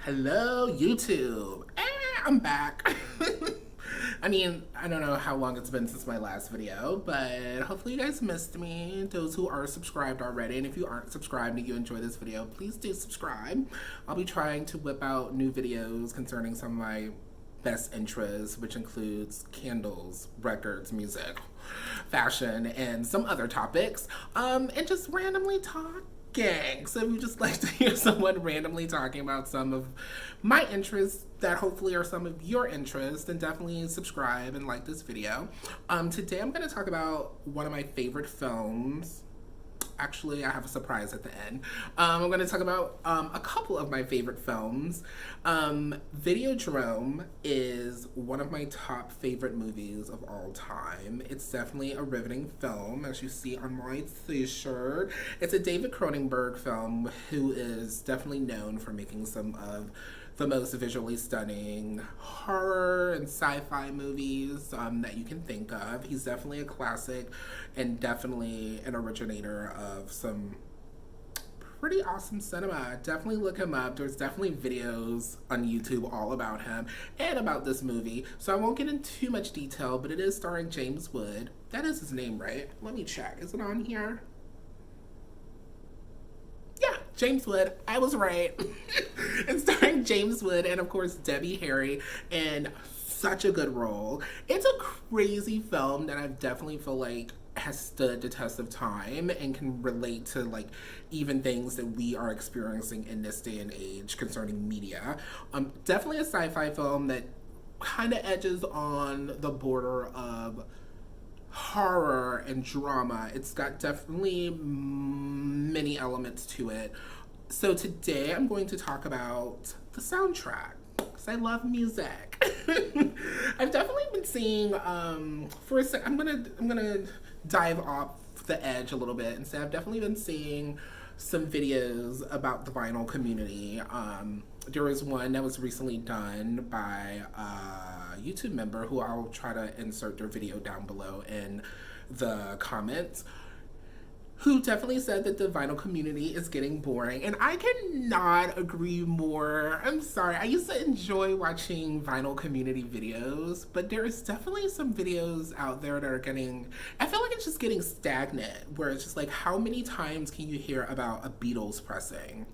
Hello, YouTube. I'm back. I mean, I don't know how long it's been since my last video, but hopefully you guys missed me, those who are subscribed already. And if you aren't subscribed and you enjoy this video, please do subscribe. I'll be trying to whip out new videos concerning some of my best interests, which includes candles, records, music, fashion, and some other topics, and just randomly talk. So if you just like to hear someone randomly talking about some of my interests that hopefully are some of your interests, then definitely subscribe and like this video. Today I'm going to talk about one of my favorite films. Actually, I have a surprise at the end. I'm going to talk about a couple of my favorite films. Videodrome is one of my top favorite movies of all time. It's definitely a riveting film, as you see on my t-shirt. It's a David Cronenberg film who is definitely known for making some of the most visually stunning horror and sci-fi movies that you can think of. He's definitely a classic and definitely an originator of some pretty awesome cinema. Definitely look him up. There's definitely videos on YouTube all about him and about this movie. So I won't get into too much detail, but it is starring James Wood. That is his name, right? Let me check. Is it on here? James Wood, I was right. It's starring James Wood and of course Debbie Harry, and such a good role. It's a crazy film that I definitely feel like has stood the test of time and can relate to like even things that we are experiencing in this day and age concerning media. Definitely a sci-fi film that kind of edges on the border of horror and drama. It's got definitely many elements to it. So today I'm going to talk about the soundtrack because I love music. I've definitely been seeing for a sec. I'm gonna dive off the edge a little bit and say I've definitely been seeing some videos about the vinyl community. There was one that was recently done by a YouTube member who I'll try to insert their video down below in the comments, who definitely said that the vinyl community is getting boring. And I cannot agree more. I'm sorry. I used to enjoy watching vinyl community videos, but there's definitely some videos out there that are getting, I feel like it's just getting stagnant, where it's just like, how many times can you hear about a Beatles pressing?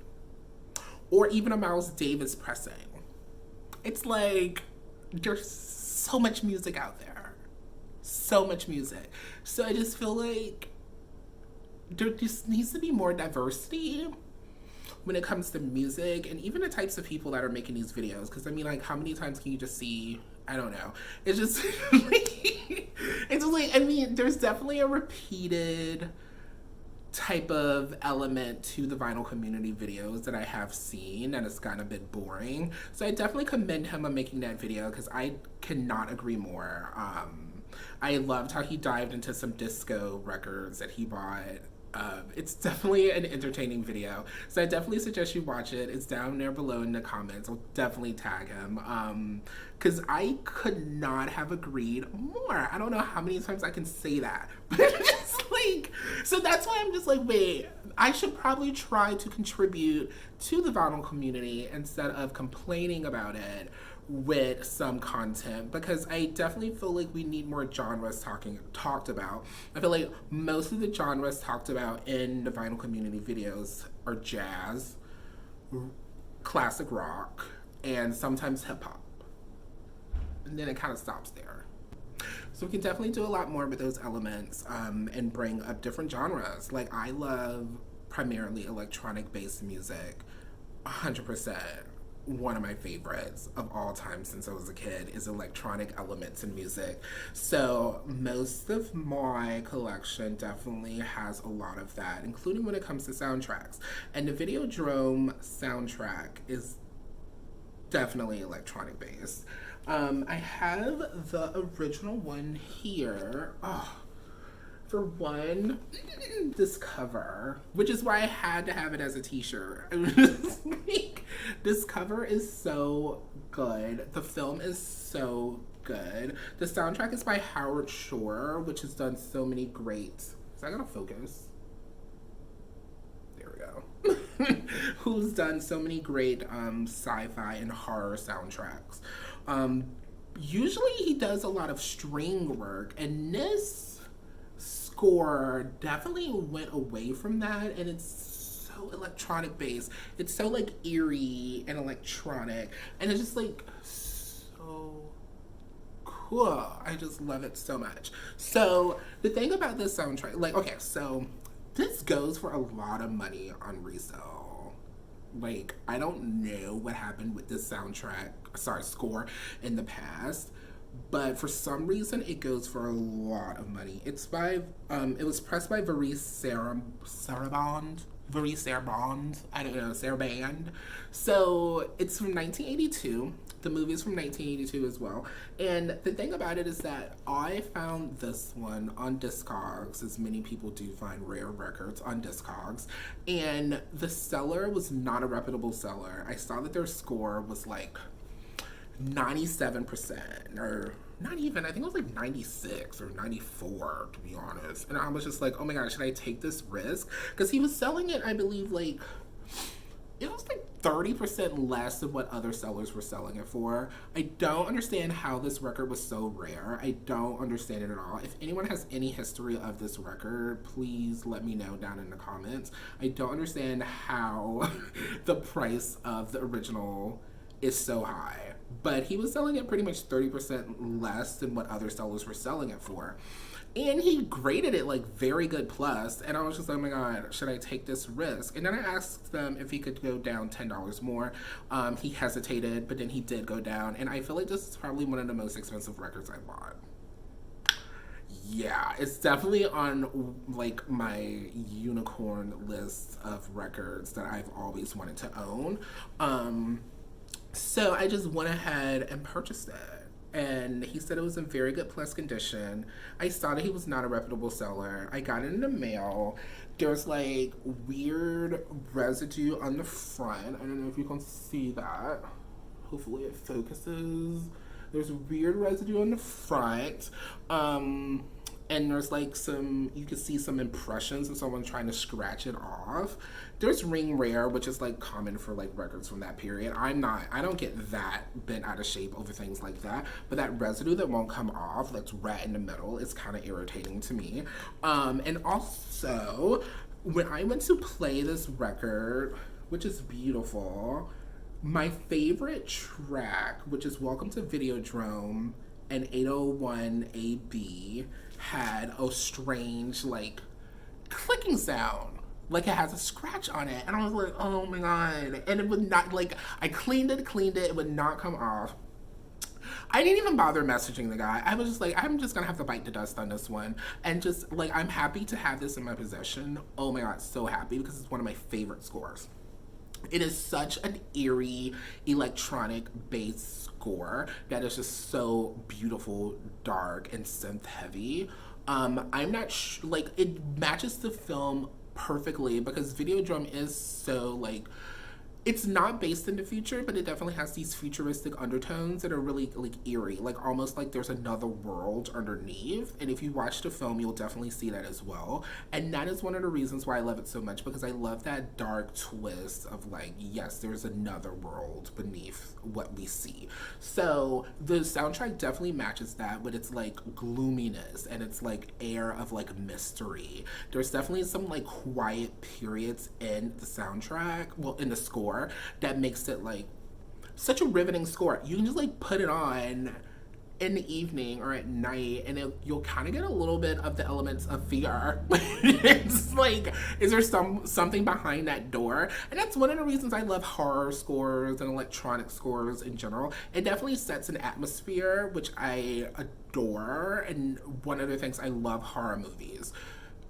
Or even a Miles Davis pressing? It's like, there's so much music out there. So much music. So I just feel like there just needs to be more diversity when it comes to music and even the types of people that are making these videos. Because I mean, like, how many times can you just see, I don't know. It's just, it's just like, I mean, there's definitely a repeated type of element to the vinyl community videos that I have seen, and it's gotten a bit boring. So I definitely commend him on making that video because I cannot agree more. I loved how he dived into some disco records that he bought. It's definitely an entertaining video, so I definitely suggest you watch it. It's down there below in the comments. I'll definitely tag him because I could not have agreed more. I don't know how many times I can say that, but it's just like, so that's why I'm just like, wait, I should probably try to contribute to the vinyl community instead of complaining about it with some content, because I definitely feel like we need more genres talked about. I feel like most of the genres talked about in the vinyl community videos are jazz, classic rock, and sometimes hip hop. And then it kind of stops there. So we can definitely do a lot more with those elements and bring up different genres. Like, I love primarily electronic based music, 100%. One of my favorites of all time since I was a kid is electronic elements in music. So most of my collection definitely has a lot of that, including when it comes to soundtracks. And the Videodrome soundtrack is definitely electronic based. I have the original one here. Oh, for one, this cover, which is why I had to have it as a t-shirt. Like, this cover is so good. The film is so good. The soundtrack is by Howard Shore, which has done so many great... Is that gonna focus? There we go. who's done so many great sci-fi and horror soundtracks. Um, Usually he does a lot of string work, and this score definitely went away from that, and it's so electronic based. It's so like eerie and electronic, and it's just like so cool. I just love it so much. So the thing about this soundtrack, like, okay, so this goes for a lot of money on resale. Like, I don't know what happened with this score in the past, but for some reason it goes for a lot of money. It was pressed by Saraband, I don't know, Saraband. So it's from 1982. The movie is from 1982 as well. And the thing about it is that I found this one on Discogs, as many people do find rare records on Discogs. And the seller was not a reputable seller. I saw that their score was like 97%, or not even, I think it was like 96 or 94, to be honest. And I was just like, oh my god, should I take this risk? Because he was selling it, I believe, like, it was like 30% less than what other sellers were selling it for. I don't understand how this record was so rare. I don't understand it at all. If anyone has any history of this record, please let me know down in the comments. I don't understand how the price of the original is so high. But he was selling it pretty much 30% less than what other sellers were selling it for. And he graded it like very good plus, and I was just like, oh my god, should I take this risk? And then I asked them if he could go down $10 more. He hesitated, but then he did go down, and I feel like this is probably one of the most expensive records I bought. Yeah, it's definitely on like my unicorn list of records that I've always wanted to own. So I just went ahead and purchased it. And he said it was in very good plus condition. I saw that he was not a reputable seller. I got it in the mail. There's like weird residue on the front. I don't know if you can see that. Hopefully it focuses. There's weird residue on the front. And there's like you can see some impressions of someone trying to scratch it off. There's ring wear, which is like common for like records from that period. I don't get that bent out of shape over things like that, but that residue that won't come off, that's right in the middle, is kind of irritating to me. And also, when I went to play this record, which is beautiful, my favorite track, which is Welcome to Videodrome and 801 AB, had a strange like clicking sound, like it has a scratch on it, and I was like, oh my god. And it would not, like, I cleaned it, it would not come off. I didn't even bother messaging the guy. I was just like, I'm just gonna have to bite the dust on this one, and just like, I'm happy to have this in my possession. Oh my god, so happy, because it's one of my favorite scores. It is such an eerie electronic bass score that is just so beautiful, dark, and synth heavy. I'm not like, it matches the film perfectly, because Videodrome is so like, it's not based in the future, but it definitely has these futuristic undertones that are really like eerie, like almost like there's another world underneath. And if you watch the film, you'll definitely see that as well. And that is one of the reasons why I love it so much, because I love that dark twist of like, yes, there's another world beneath what we see. So the soundtrack definitely matches that with its like gloominess and its like air of like mystery. There's definitely some like quiet periods in the soundtrack, well, in the score, that makes it like such a riveting score. You can just like put it on in the evening or at night, and you'll kind of get a little bit of the elements of fear. It's like, is there something behind that door? And that's one of the reasons I love horror scores and electronic scores in general. It definitely sets an atmosphere, which I adore. And one of the things I love horror movies.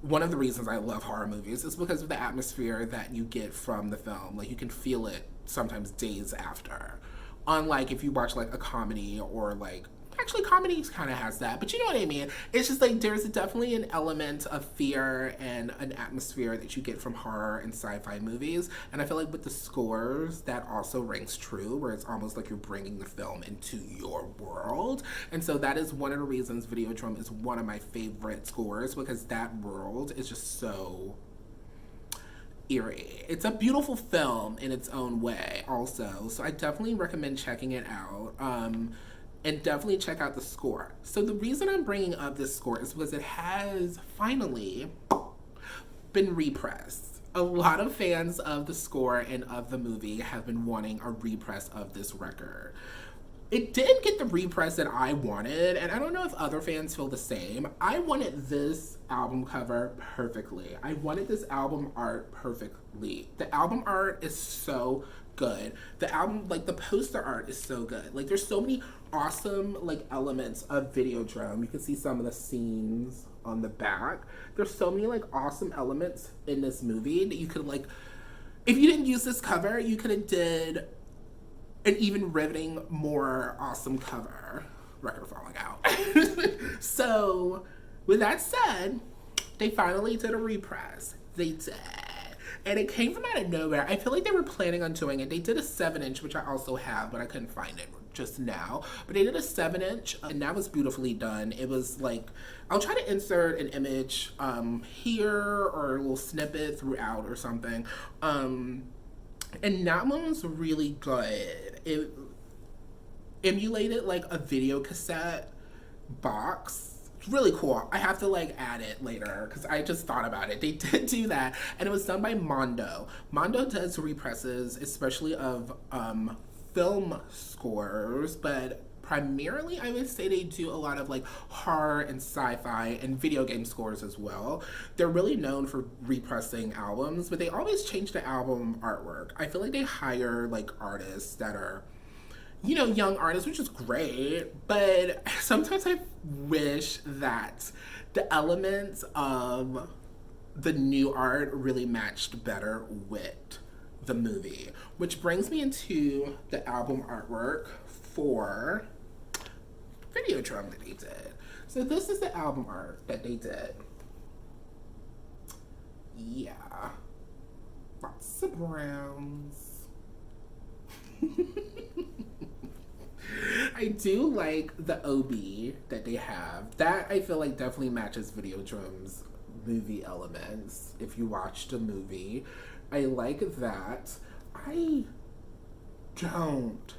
One of the reasons I love horror movies is because of the atmosphere that you get from the film. Like, you can feel it sometimes days after. Unlike if you watch like a comedy, or like, actually comedy kind of has that, but you know what I mean. It's just like, there's definitely an element of fear and an atmosphere that you get from horror and sci-fi movies. And I feel like with the scores, that also rings true, where it's almost like you're bringing the film into your world. And so that is one of the reasons Videodrome is one of my favorite scores, because that world is just so eerie. It's a beautiful film in its own way, also. So I definitely recommend checking it out. And definitely check out the score. So the reason I'm bringing up this score is because it has finally been repressed. A lot of fans of the score and of the movie have been wanting a repress of this record. It didn't get the repress that I wanted, and I don't know if other fans feel the same. I wanted this album cover perfectly. I wanted this album art perfectly. The album art is so good. The album, like the poster art is so good. Like there's so many awesome like elements of Videodrome. You can see some of the scenes on the back. There's so many like awesome elements in this movie that you could like, if you didn't use this cover, you could have did an even riveting, more awesome cover. Record falling out. So, with that said, they finally did a repress. They did. And it came from out of nowhere. I feel like they were planning on doing it. They did a 7-inch, which I also have, but I couldn't find it just now. But they did a 7-inch, and that was beautifully done. It was like, I'll try to insert an image here or a little snippet throughout or something. And that one was really good. It emulated like a video cassette box. It's really cool. I have to like add it later because I just thought about it. They did do that, and it was done by Mondo. Mondo does represses, especially of film scores, but primarily I would say they do a lot of like horror and sci-fi and video game scores as well. They're really known for repressing albums, but they always change the album artwork. I feel like they hire like artists that are, you know, young artists, which is great, but sometimes I wish that the elements of the new art really matched better with the movie, which brings me into the album artwork for Videodrome that they did. So this is the album art that they did. Yeah. Lots of browns. I do like the OB that they have. That I feel like definitely matches Videodrome's movie elements. If you watch the movie, I like that. I don't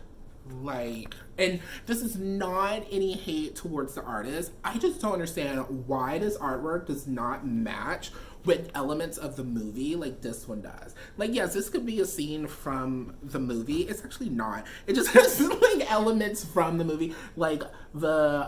like, and this is not any hate towards the artist, I just don't understand why this artwork does not match with elements of the movie like this one does. Like, yes, this could be a scene from the movie. It's actually not. It just has like elements from the movie, like the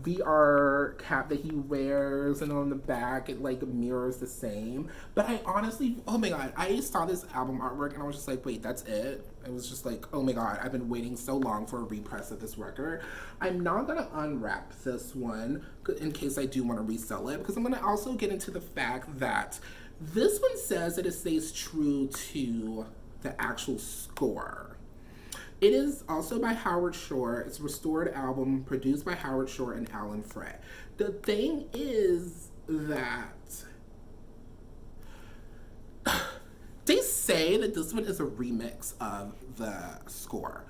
VR cap that he wears, and on the back it like mirrors the same. But I honestly, oh my god, I saw this album artwork and I was just like, wait, that's it? I was just like, oh my god, I've been waiting so long for a repress of this record. I'm not gonna unwrap this one in case I do want to resell it, because I'm gonna also get into the fact that this one says that it stays true to the actual score. It is also by Howard Shore. It's a restored album produced by Howard Shore and Alan Frey. The thing is that they say that this one is a remix of the score.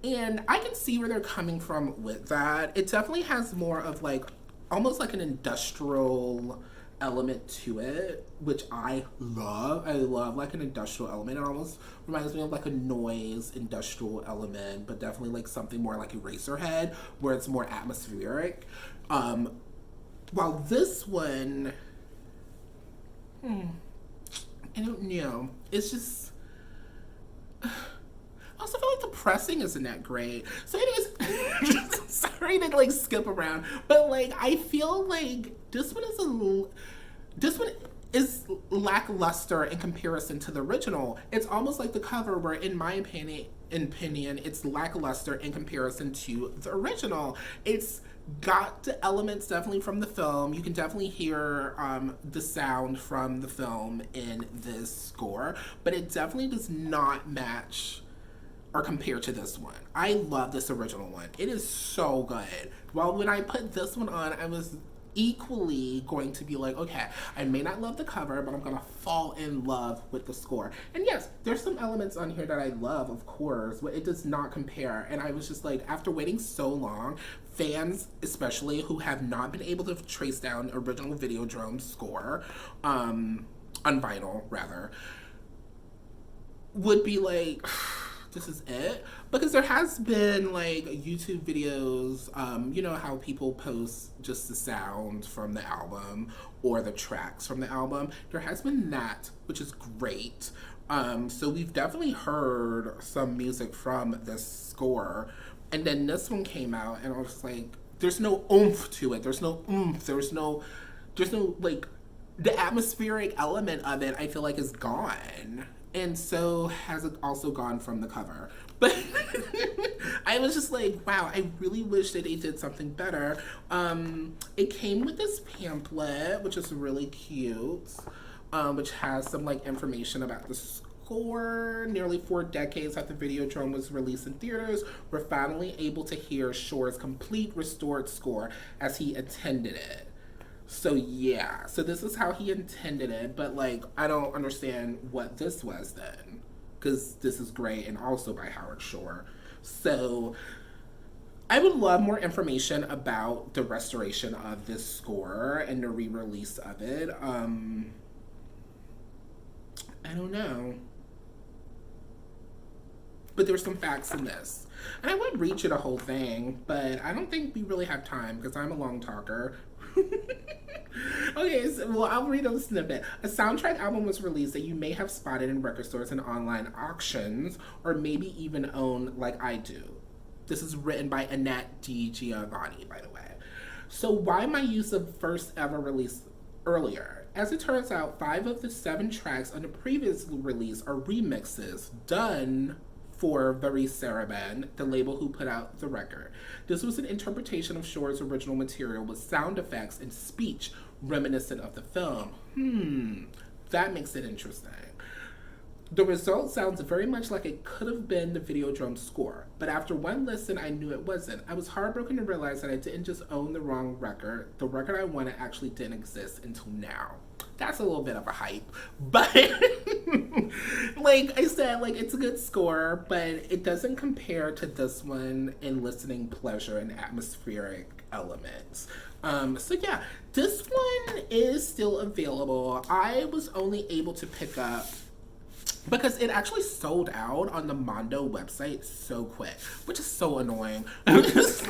And I can see where they're coming from with that. It definitely has more of like, almost like an industrial element to it, which I love. I love like an industrial element. It almost reminds me of like a noise industrial element, but definitely like something more like Eraserhead, where it's more atmospheric. While this one, I don't know. It's just, I also feel like the pressing isn't that great. So anyways, sorry to like skip around, but like I feel like this one is lackluster in comparison to the original. It's almost like the cover where, in my opinion, it's lackluster in comparison to the original. It's got the elements definitely from the film. You can definitely hear the sound from the film in this score, but it definitely does not match or compare to this one. I love this original one. It is so good. Well, when I put this one on, I was equally going to be like, okay, I may not love the cover, but I'm gonna fall in love with the score. And yes, there's some elements on here that I love, of course, but it does not compare. And I was just like, after waiting so long, fans especially who have not been able to trace down original Videodrome score, on vinyl rather, would be like, this is it, because there has been like YouTube videos, you know how people post just the sound from the album or the tracks from the album. There has been that, which is great. So we've definitely heard some music from this score, and then this one came out, and I was like, there's no oomph to it. There's no oomph. There's no like the atmospheric element of it. I feel like is gone, and so has it also gone from the cover. But I was just like, wow, I really wish that they did something better. It came with this pamphlet, which is really cute, which has some like information about the score. Nearly 4 decades after Videodrome was released in theaters, we're finally able to hear Shore's complete restored score as he intended it. So yeah, so this is how he intended it, but like I don't understand what this was then, because this is great and also by Howard Shore. So I would love more information about the restoration of this score and the re-release of it. I don't know, but there's some facts in this. And I would read you the whole thing, but I don't think we really have time because I'm a long talker. Okay, so, well, I'll read a snippet. A soundtrack album was released that you may have spotted in record stores and online auctions, or maybe even own like I do. This is written by Annette D. Giovanni, by the way. So why my use of first ever release earlier? As it turns out, 5 of the 7 tracks on the previous release are remixes done for Varese Sarabande, the label who put out the record. This was an interpretation of Shore's original material with sound effects and speech reminiscent of the film. That makes it interesting. The result sounds very much like it could have been the Videodrome score, but after one listen, I knew it wasn't. I was heartbroken to realize that I didn't just own the wrong record. The record I wanted actually didn't exist until now. That's a little bit of a hype, but like I said, like it's a good score, but it doesn't compare to this one in listening pleasure and atmospheric elements. So yeah, this one is still available. I was only able to pick up because it actually sold out on the Mondo website so quick, which is so annoying. Just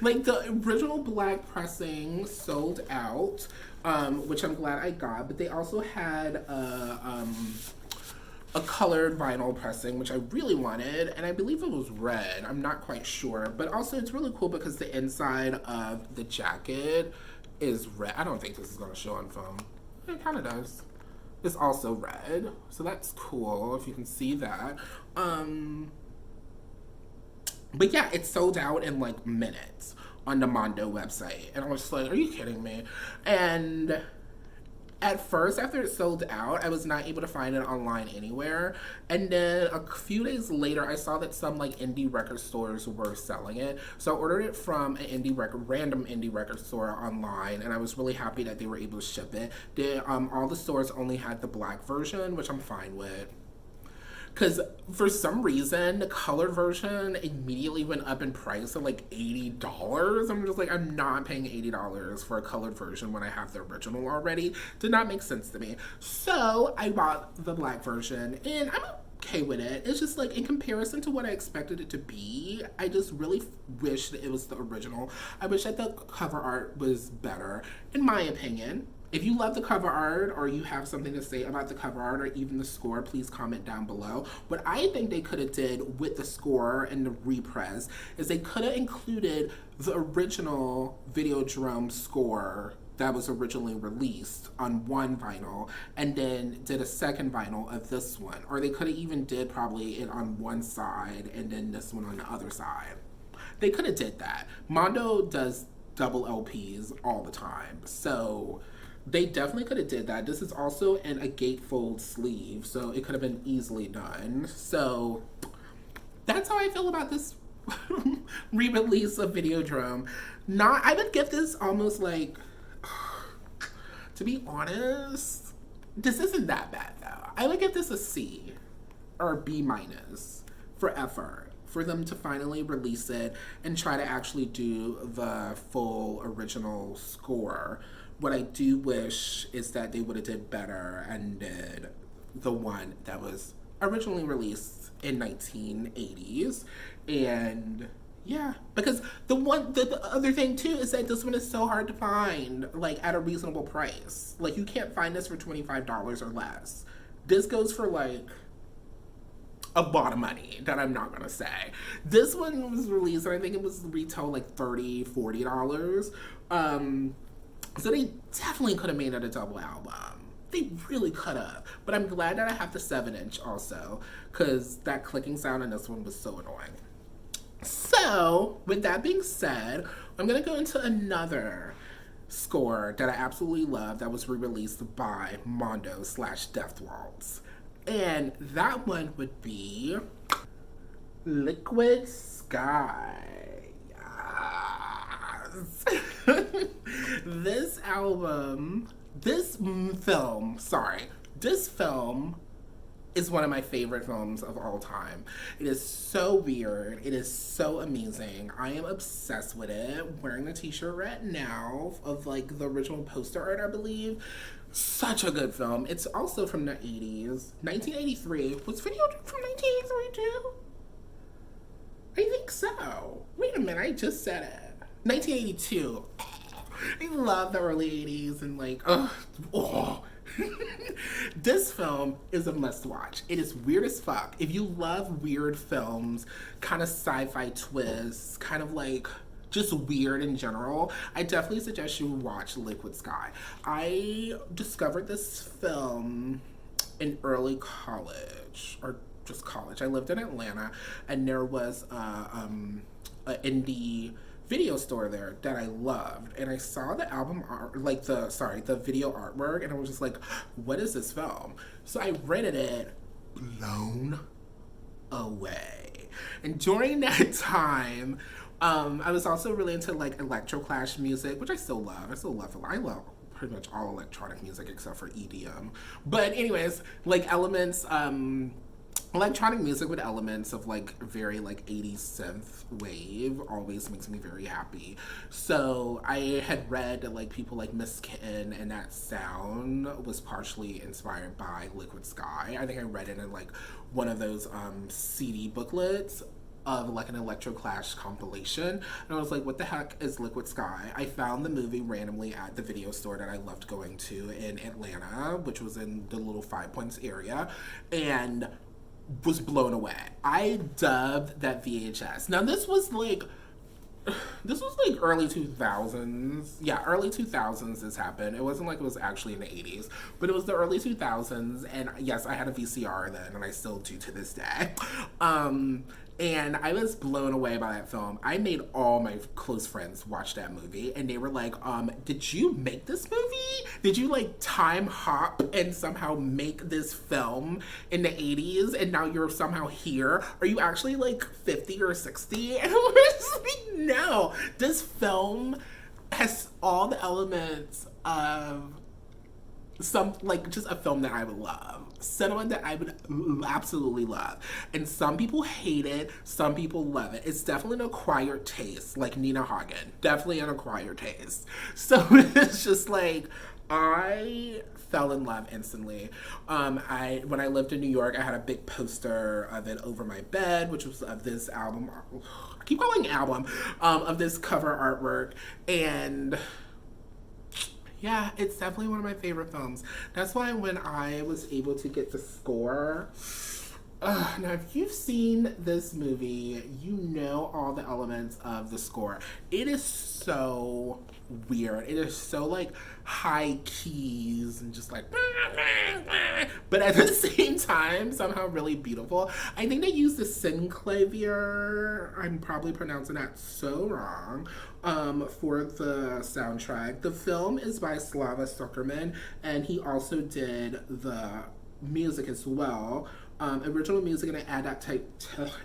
like the original black pressing sold out, which I'm glad I got, but they also had a colored vinyl pressing, which I really wanted, and I believe it was red. I'm not quite sure, but also it's really cool because the inside of the jacket is red. I don't think this is going to show on film. It kind of does. It's also red, so that's cool if you can see that. But yeah, it sold out in like minutes on the Mondo website, and I was just like, are you kidding me? And at first, after it sold out, I was not able to find it online anywhere. And then a few days later, I saw that some like indie record stores were selling it. So I ordered it from an random indie record store online, and I was really happy that they were able to ship it. All the stores only had the black version, which I'm fine with. Because for some reason, the colored version immediately went up in price to like $80. I'm just like, I'm not paying $80 for a colored version when I have the original already. Did not make sense to me. So I bought the black version, and I'm okay with it. It's just like, in comparison to what I expected it to be, I just really wish that it was the original. I wish that the cover art was better, in my opinion. If you love the cover art or you have something to say about the cover art or even the score, please comment down below. What I think they could have did with the score and the repress is they could have included the original Videodrome score that was originally released on one vinyl and then did a second vinyl of this one. Or they could have even did probably it on one side and then this one on the other side. They could have did that. Mondo does double LPs all the time, so they definitely could have did that. This is also in a gatefold sleeve, so it could have been easily done. So that's how I feel about this re-release of Videodrome. I would give this almost like, to be honest, this isn't that bad though. I would give this a C or a B minus for effort, for them to finally release it and try to actually do the full original score. What I do wish is that they would have did better and did the one that was originally released in 1980s. And yeah, because the other thing too is that this one is so hard to find, like at a reasonable price. Like you can't find this for $25 or less. This goes for like a lot of money that I'm not gonna say. This one was released, and I think it was retail like $30, $40. So they definitely could have made it a double album. They really could have. But I'm glad that I have the 7-inch also, because that clicking sound in this one was so annoying. So, with that being said, I'm going to go into another score that I absolutely love that was re-released by Mondo / Death Waltz. And that one would be Liquid Sky. Yes. This film is one of my favorite films of all time. It is so weird. It is so amazing. I am obsessed with it. I'm wearing the t-shirt right now of like the original poster art, I believe. Such a good film. It's also from the 80s. 1983. Was Videodrome from 1983 too? I think so. Wait a minute, I just said it. 1982. I love the early 80s and like, This film is a must watch. It is weird as fuck. If you love weird films, kind of sci-fi twists, kind of like just weird in general, I definitely suggest you watch Liquid Sky. I discovered this film in early college, or just college. I lived in Atlanta, and there was an indie video store there that I loved, and I saw the album art, like the video artwork, and I was just like, what is this film? So I rented it, blown away. And during that time, I was also really into like electroclash music, which I still love. I love pretty much all electronic music except for EDM. But anyways, like elements, electronic music with elements of like very like 80s synth wave always makes me very happy. So I had read that like people like Miss Kitten and that sound was partially inspired by Liquid Sky. I think I read it in like one of those CD booklets of like an electroclash compilation, and I was like, what the heck is Liquid Sky? I found the movie randomly at the video store that I loved going to in Atlanta, which was in the little Five Points area, and was blown away. I dubbed that VHS. Now this was like early 2000s. Yeah, early 2000s this happened. It wasn't like it was actually in the 80s, but it was the early 2000s, and yes, I had a VCR then, and I still do to this day. And I was blown away by that film. I made all my close friends watch that movie, and they were like, did you make this movie? Did you like time hop and somehow make this film in the 80s, and now you're somehow here? Are you actually like 50 or 60? And I was like, no. This film has all the elements of some, like, just a film that I would love. Cinema that I would absolutely love. And some people hate it, some people love it. It's definitely an acquired taste, like Nina Hagen. Definitely an acquired taste. So it's just like, I fell in love instantly. When I lived in New York, I had a big poster of it over my bed, which was of this album. I keep calling it album, of this cover artwork. And yeah, it's definitely one of my favorite films. That's why when I was able to get the score, now if you've seen this movie, you know all the elements of the score. It is so weird. It is so like high keys and just like, but at the same time, somehow really beautiful. I think they used the synclavier, I'm probably pronouncing that so wrong, for the soundtrack. The film is by Slava Zuckerman, and he also did the music as well. Original music and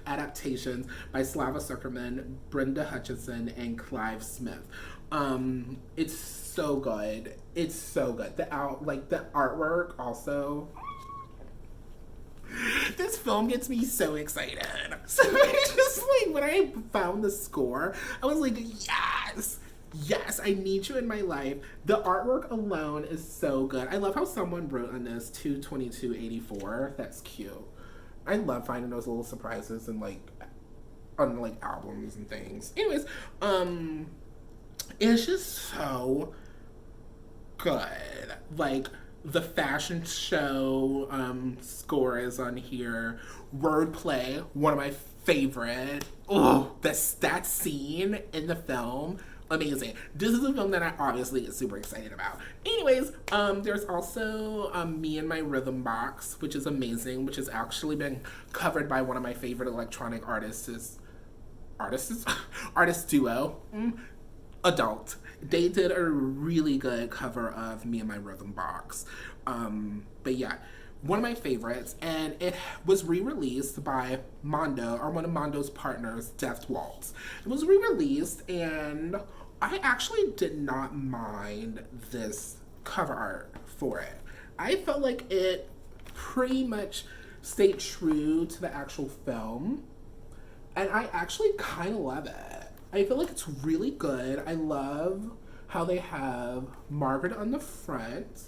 adaptations by Slava Zuckerman, Brenda Hutchinson, and Clive Smith. It's so good. It's so good. The artwork also. This film gets me so excited. So it's just like when I found the score, I was like, yes. Yes, I need you in my life. The artwork alone is so good. I love how someone wrote on this 2/22/84. That's cute. I love finding those little surprises and like on like albums and things. Anyways, it's just so good. Like the fashion show score is on here. Wordplay, one of my favorite. Oh, that scene in the film, amazing. This is a film that I obviously get super excited about. Anyways, there's also Me and My Rhythm Box, which is amazing, which has actually been covered by one of my favorite electronic artist duo, Adult. They did a really good cover of Me and My Rhythm Box. But yeah, one of my favorites, and it was re-released by Mondo, or one of Mondo's partners, Death Waltz. It was re-released, and I actually did not mind this cover art for it. I felt like it pretty much stayed true to the actual film, and I actually kind of love it. I feel like it's really good. I love how they have Margaret on the front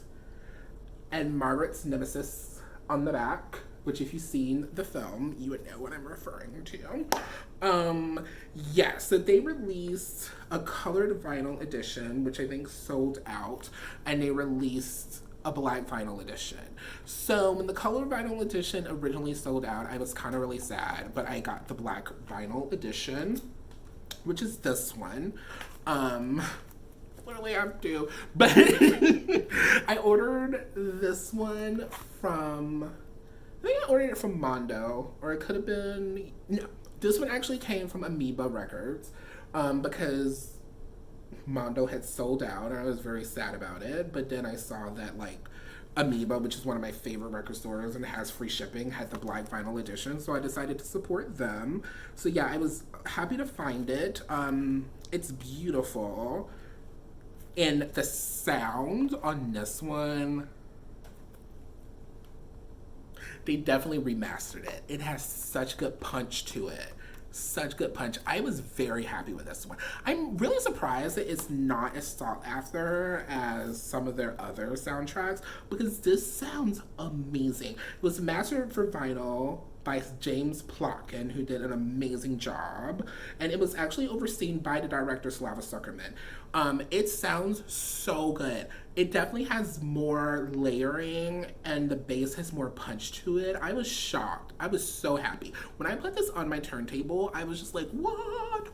and Margaret's nemesis on the back, which if you've seen the film, you would know what I'm referring to. Yeah, so they released a colored vinyl edition, which I think sold out, and they released a black vinyl edition. So when the colored vinyl edition originally sold out, I was kind of really sad, but I got the black vinyl edition, which is this one. Literally have to, but I ordered this one from, I think I ordered it from Mondo, or it could have been, no, this one actually came from Amoeba Records, because Mondo had sold out, and I was very sad about it, but then I saw that, like, Amoeba, which is one of my favorite record stores and has free shipping, had the black vinyl edition, so I decided to support them. So yeah, I was happy to find it. It's beautiful. And the sound on this one, they definitely remastered it. It has such good punch to it. Such good punch. I was very happy with this one. I'm really surprised that it's not as sought after as some of their other soundtracks, because this sounds amazing. It was mastered for vinyl by James Plotkin, who did an amazing job, and it was actually overseen by the director Slava Zuckerman. It sounds so good. It definitely has more layering, and the bass has more punch to it. I was shocked. I was so happy. When I put this on my turntable, I was just like, what?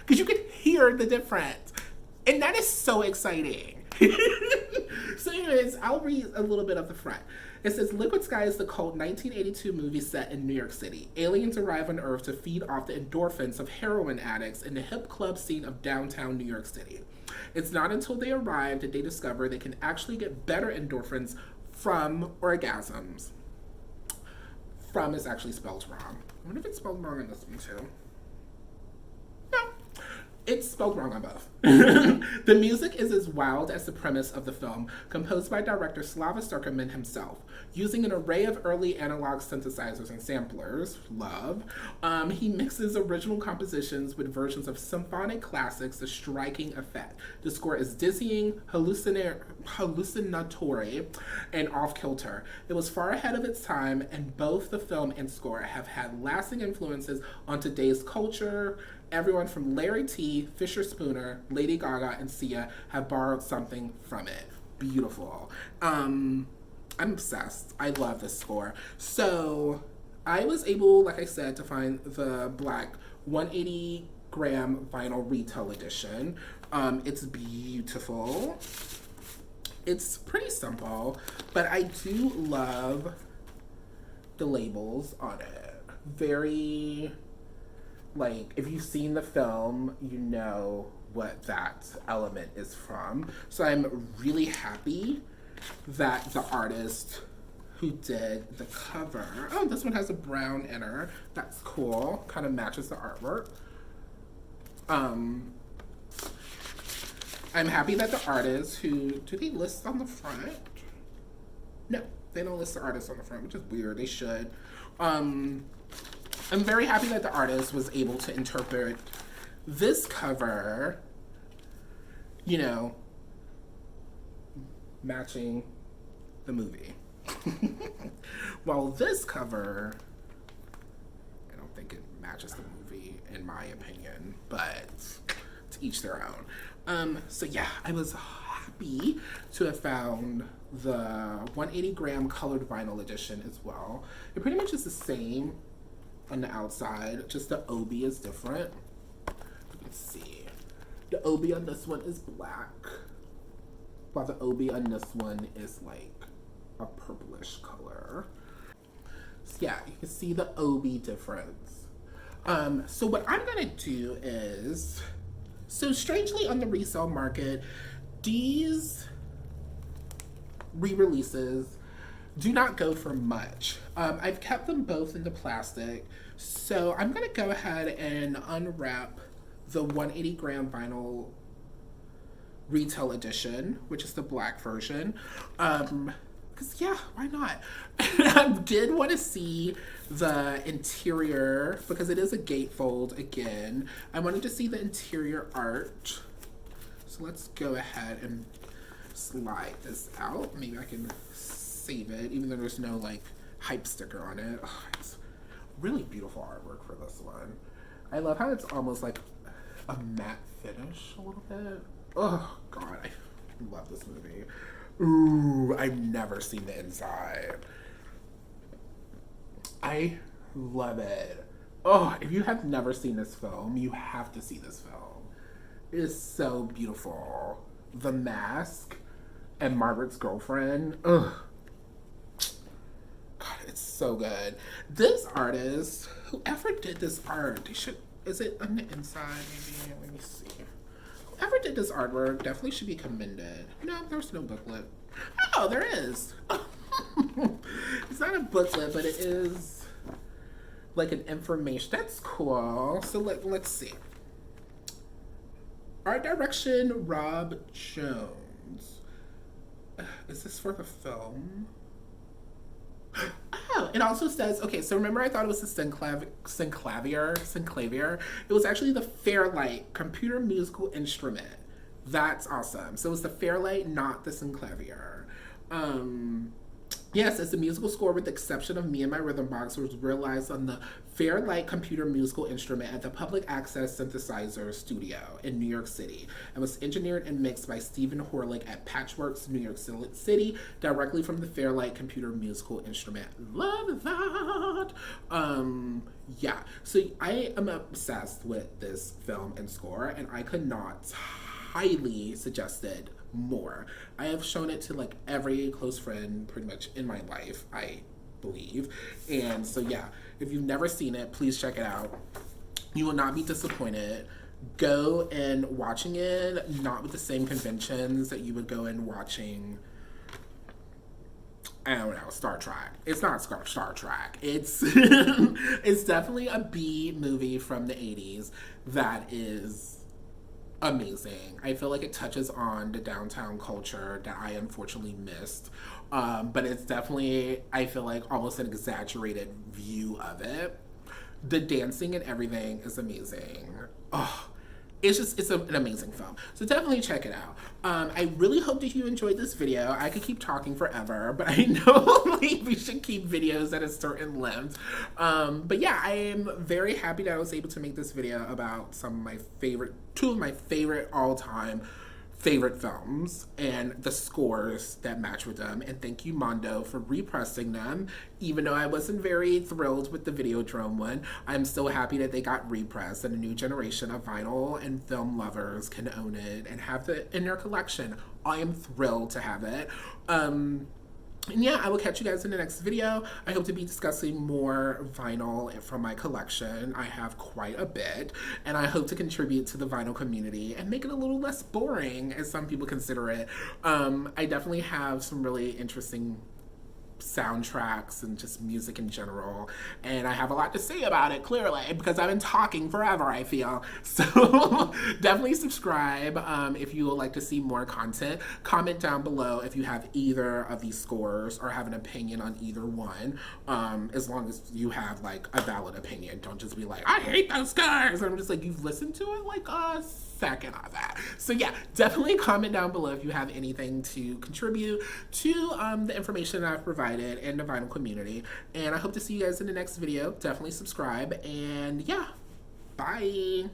Because you could hear the difference. And that is so exciting. So anyways, I'll read a little bit of the front. It says, Liquid Sky is the cult 1982 movie set in New York City. Aliens arrive on Earth to feed off the endorphins of heroin addicts in the hip club scene of downtown New York City. It's not until they arrive that they discover they can actually get better endorphins from orgasms. From is actually spelled wrong. I wonder if it's spelled wrong in this one too. No. It's spelled wrong on both. The music is as wild as the premise of the film, composed by director Slava Zuckerman himself. Using an array of early analog synthesizers and samplers, love, he mixes original compositions with versions of symphonic classics, a striking effect. The score is dizzying, hallucinatory, and off-kilter. It was far ahead of its time, and both the film and score have had lasting influences on today's culture. Everyone from Larry T, Fisher Spooner, Lady Gaga, and Sia have borrowed something from it. Beautiful. I'm obsessed. I love this score. So I was able, like I said, to find the black 180 gram vinyl retail edition. It's beautiful. It's pretty simple, but I do love the labels on it. Very, like, if you've seen the film, you know what that element is from. So I'm really happy that the artist who did the cover, oh, this one has a brown inner. That's cool. Kind of matches the artwork. I'm happy that the artist who, do they list on the front? No, they don't list the artist on the front, which is weird. They should. I'm very happy that the artist was able to interpret this cover, you know, matching the movie. While this cover, I don't think it matches the movie, in my opinion, but to each their own. So yeah, I was happy to have found the 180 gram colored vinyl edition as well. It pretty much is the same on the outside, just the OB is different. Let's see. The OB on this one is black, while the OB on this one is like a purplish color. So yeah, you can see the OB difference. So what I'm gonna do is, so strangely on the resale market, these re-releases do not go for much. I've kept them both in the plastic, so I'm gonna go ahead and unwrap the 180 gram vinyl retail edition, which is the black version. Because yeah, why not? I did want to see the interior, because it is a gatefold again. I wanted to see the interior art. So let's go ahead and slide this out. Maybe I can save it, even though there's no like hype sticker on it. Oh, it's really beautiful artwork for this one. I love how it's almost like a matte finish a little bit. Oh god, I love this movie. Ooh, I've never seen the inside. I love it. Oh, if you have never seen this film, you have to see this film. It is so beautiful. The Mask and Margaret's Girlfriend. Ugh. God, it's so good. This artist, whoever did this art, they should, is it on the inside maybe? Let me see. Whoever did this artwork definitely should be commended. No, there's no booklet. Oh, there is. It's not a booklet, but it is like an information. That's cool. So let's see. Art direction, Rob Jones. Is this for the film? Oh, it also says, okay, so remember I thought it was the Synclavier. It was actually the Fairlight computer musical instrument. That's awesome. So it was the Fairlight, not the Synclavier. Yes, it's a musical score with the exception of Me and My Rhythm Box was realized on the Fairlight computer musical instrument at the Public Access Synthesizer Studio in New York City and was engineered and mixed by Stephen Horlick at Patchworks, New York City, directly from the Fairlight computer musical instrument. Love that! Yeah, so I am obsessed with this film and score, and I could not highly suggest it more. I have shown it to like every close friend pretty much in my life, I believe. And so yeah, if you've never seen it, please check it out. You will not be disappointed. Go in watching it, not with the same conventions that you would go in watching, I don't know, Star Trek. It's not Star Trek. It's it's definitely a B movie from the 80s that is amazing. I feel like it touches on the downtown culture that I unfortunately missed. But it's definitely, I feel like, almost an exaggerated view of it. The dancing and everything is amazing. Oh, it's an amazing film. So definitely check it out. I really hope that you enjoyed this video. I could keep talking forever, but I know like, we should keep videos at a certain length. But yeah, I am very happy that I was able to make this video about two of my favorite all-time favorite films and the scores that match with them. And thank you, Mondo, for repressing them. Even though I wasn't very thrilled with the Videodrome one, I'm still happy that they got repressed and a new generation of vinyl and film lovers can own it and have it in their collection. I am thrilled to have it. And yeah, I will catch you guys in the next video. I hope to be discussing more vinyl from my collection. I have quite a bit, and I hope to contribute to the vinyl community and make it a little less boring, as some people consider it. I definitely have some really interesting soundtracks and just music in general, and I have a lot to say about it, clearly, because I've been talking forever, I feel. So definitely subscribe if you would like to see more content. Comment down below if you have either of these scores or have an opinion on either one, as long as you have like a valid opinion. Don't just be like, I hate those scores. I'm just like, you've listened to it like us. second on that. So yeah, definitely comment down below if you have anything to contribute to the information that I've provided in the vinyl community. And I hope to see you guys in the next video. Definitely subscribe, and yeah, bye.